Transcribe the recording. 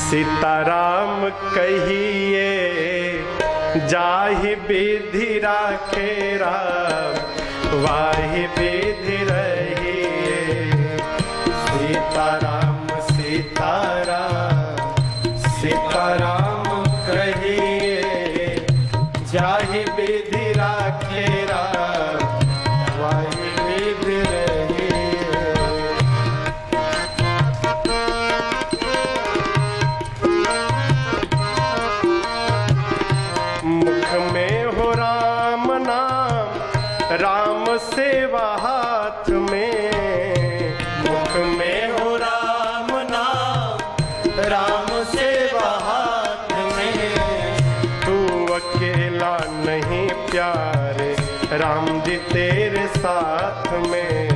सीताराम कहिए जाहि विधि राखे राम, वाहि विधि रहिए। सीताराम सीताराम सीताराम कहिए जाहि विधि राखे राम, वाहि विधि रहिए। मुख में हो राम नाम, राम सेवा हाथ में। मुख में हो राम नाम, राम सेवा हाथ में। तू अकेला नहीं प्यारे, राम जी तेरे साथ में।